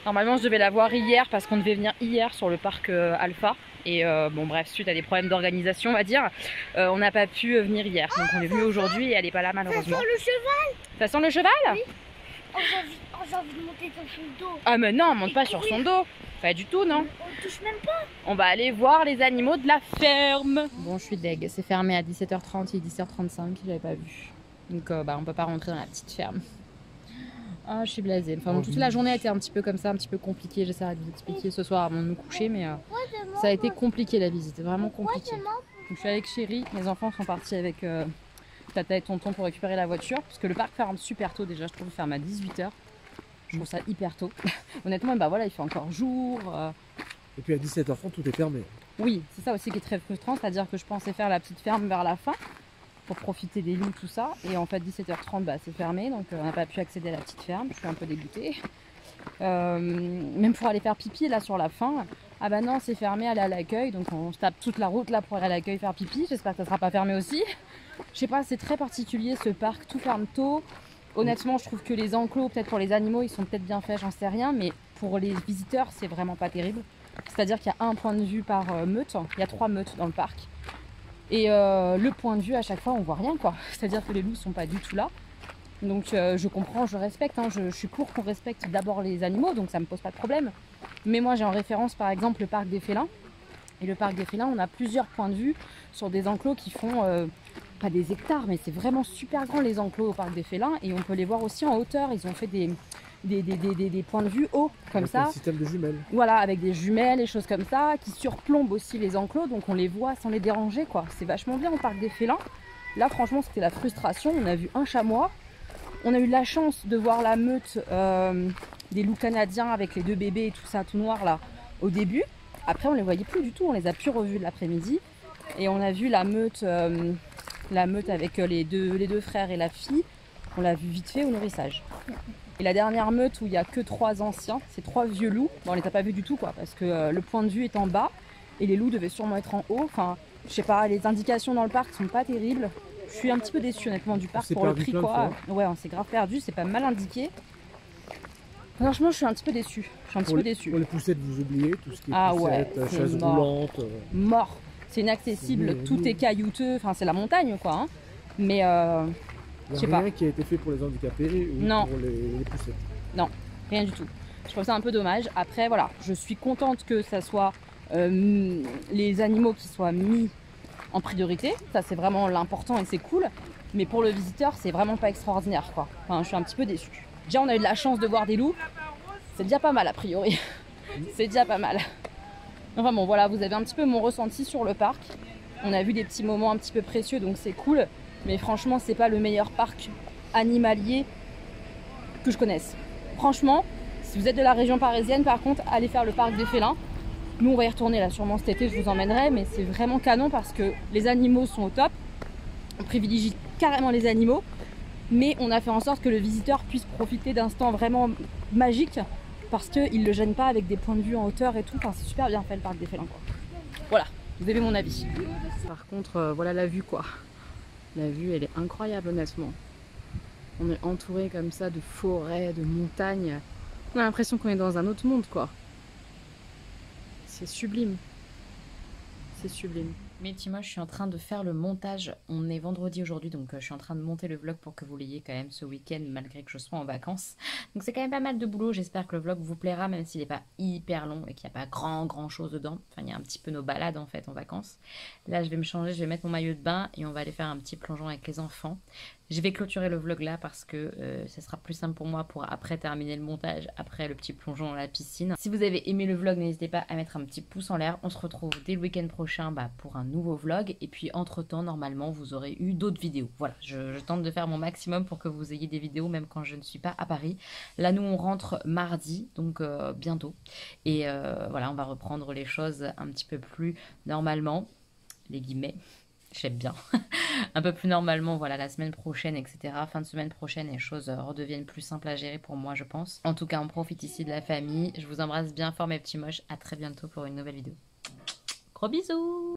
Normalement je devais la voir hier parce qu'on devait venir hier sur le parc Alpha. Et bon bref, suite à des problèmes d'organisation on va dire, on n'a pas pu venir hier. Donc on est venu aujourd'hui et elle n'est pas là malheureusement. Ça sent le cheval. Ça sent le cheval? Oui. Oh, j'ai envie de monter sur son dos. Ah mais non, on monte pas sur son dos. Pas du tout, non. On touche même pas. On va aller voir les animaux de la ferme. Bon, je suis deg. C'est fermé à 17h30 et 17h35. J'avais pas vu. Donc, on peut pas rentrer dans la petite ferme. Ah, je suis blasée. Enfin, toute la journée a été un petit peu comme ça, un petit peu compliquée. J'essaierai de vous expliquer ce soir avant de me coucher, mais ça a été compliqué la visite. Vraiment compliqué. Donc, je suis avec Chérie. Les enfants sont partis avec Tata et Tonton pour récupérer la voiture. Parce que le parc ferme super tôt déjà. Je trouve qu'il ferme à 18h. Je trouve ça hyper tôt. Honnêtement, bah voilà, il fait encore jour. Et puis à 17h30, tout est fermé. Oui, c'est ça aussi qui est très frustrant, c'est-à-dire que je pensais faire la petite ferme vers la fin pour profiter des loups, tout ça. Et en fait, 17h30, bah, c'est fermé, donc on n'a pas pu accéder à la petite ferme. Je suis un peu dégoûtée. Même pour aller faire pipi, là, sur la fin, ah bah non, c'est fermé, aller à l'accueil. Donc on se tape toute la route là pour aller à l'accueil faire pipi. J'espère que ça ne sera pas fermé aussi. Je sais pas, c'est très particulier ce parc, tout ferme tôt. Honnêtement, je trouve que les enclos, peut-être pour les animaux, ils sont peut-être bien faits, j'en sais rien, mais pour les visiteurs, c'est vraiment pas terrible. C'est-à-dire qu'il y a un point de vue par meute, il y a 3 meutes dans le parc. Et le point de vue, à chaque fois, on voit rien, quoi. C'est-à-dire que les loups sont pas du tout là. Donc je comprends, je respecte, hein, je suis pour qu'on respecte d'abord les animaux, donc ça me pose pas de problème. Mais moi, j'ai en référence, par exemple, le parc des félins. Et le parc des félins, on a plusieurs points de vue sur des enclos qui font... pas des hectares, mais c'est vraiment super grand les enclos au parc des félins et on peut les voir aussi en hauteur. Ils ont fait des points de vue hauts comme avec ça. Un système de jumelles. Voilà, avec des jumelles et choses comme ça qui surplombent aussi les enclos, donc on les voit sans les déranger quoi. C'est vachement bien au parc des félins. Là franchement c'était la frustration. On a vu un chamois. On a eu la chance de voir la meute des loups canadiens avec les 2 bébés et tout ça tout noir là au début. Après on les voyait plus du tout, on les a plus revus de l'après-midi. Et on a vu la meute avec les deux frères et la fille, on l'a vu vite fait au nourrissage. Et la dernière meute où il n'y a que 3 anciens, c'est 3 vieux loups, bon, on les a pas vus du tout quoi, parce que le point de vue est en bas et les loups devaient sûrement être en haut. Enfin, je sais pas, les indications dans le parc sont pas terribles. Je suis un petit peu déçue honnêtement du parc pour le prix quoi. Ouais, on s'est grave perdu, c'est pas mal indiqué. Franchement, je suis un petit peu déçue. Pour les poussettes, vous oubliez tout ce qui est poussettes, ouais, chaises roulantes. Mort. C'est inaccessible, tout est caillouteux, enfin c'est la montagne quoi. Hein. Mais je sais pas. Rien qui a été fait pour les handicapés ou non. Pour les poussettes. Non, rien du tout. Je trouve ça un peu dommage. Après voilà, je suis contente que ça soit les animaux qui soient mis en priorité. Ça c'est vraiment l'important et c'est cool. Mais pour le visiteur, c'est vraiment pas extraordinaire quoi. Enfin, je suis un petit peu déçue. Déjà on a eu de la chance de voir des loups. C'est déjà pas mal a priori. C'est déjà pas mal. Enfin bon voilà, vous avez un petit peu mon ressenti sur le parc. On a vu des petits moments un petit peu précieux donc c'est cool. Mais franchement c'est pas le meilleur parc animalier que je connaisse. Franchement, si vous êtes de la région parisienne par contre, allez faire le parc des félins. Nous on va y retourner là sûrement cet été, je vous emmènerai. Mais c'est vraiment canon parce que les animaux sont au top. On privilégie carrément les animaux. mais on a fait en sorte que le visiteur puisse profiter d'instants vraiment magiques parce qu'il le gêne pas avec des points de vue en hauteur et tout. Enfin, c'est super bien fait le parc des félins, quoi. Voilà, vous avez mon avis. Par contre, voilà la vue, quoi. La vue, elle est incroyable, honnêtement. On est entouré comme ça de forêts, de montagnes. On a l'impression qu'on est dans un autre monde, quoi. C'est sublime. C'est sublime. Mes petits moches, je suis en train de faire le montage. On est vendredi aujourd'hui, donc je suis en train de monter le vlog pour que vous l'ayez quand même ce week-end, malgré que je sois en vacances. Donc c'est quand même pas mal de boulot. J'espère que le vlog vous plaira, même s'il n'est pas hyper long et qu'il n'y a pas grand chose dedans. Enfin, il y a un petit peu nos balades en fait en vacances. Là, je vais me changer, je vais mettre mon maillot de bain et on va aller faire un petit plongeon avec les enfants. Je vais clôturer le vlog là parce que ça sera plus simple pour moi pour après terminer le montage, après le petit plongeon dans la piscine. Si vous avez aimé le vlog, n'hésitez pas à mettre un petit pouce en l'air. On se retrouve dès le week-end prochain pour un nouveau vlog. Et puis entre temps, normalement, vous aurez eu d'autres vidéos. Voilà, je tente de faire mon maximum pour que vous ayez des vidéos même quand je ne suis pas à Paris. Là, nous, on rentre mardi, donc bientôt. Et voilà, on va reprendre les choses un petit peu plus normalement. Les guillemets. J'aime bien. Un peu plus normalement, voilà, la semaine prochaine, etc. Fin de semaine prochaine, les choses redeviennent plus simples à gérer pour moi, je pense. En tout cas, on profite ici de la famille. Je vous embrasse bien fort, mes petits moches. À très bientôt pour une nouvelle vidéo. Gros bisous!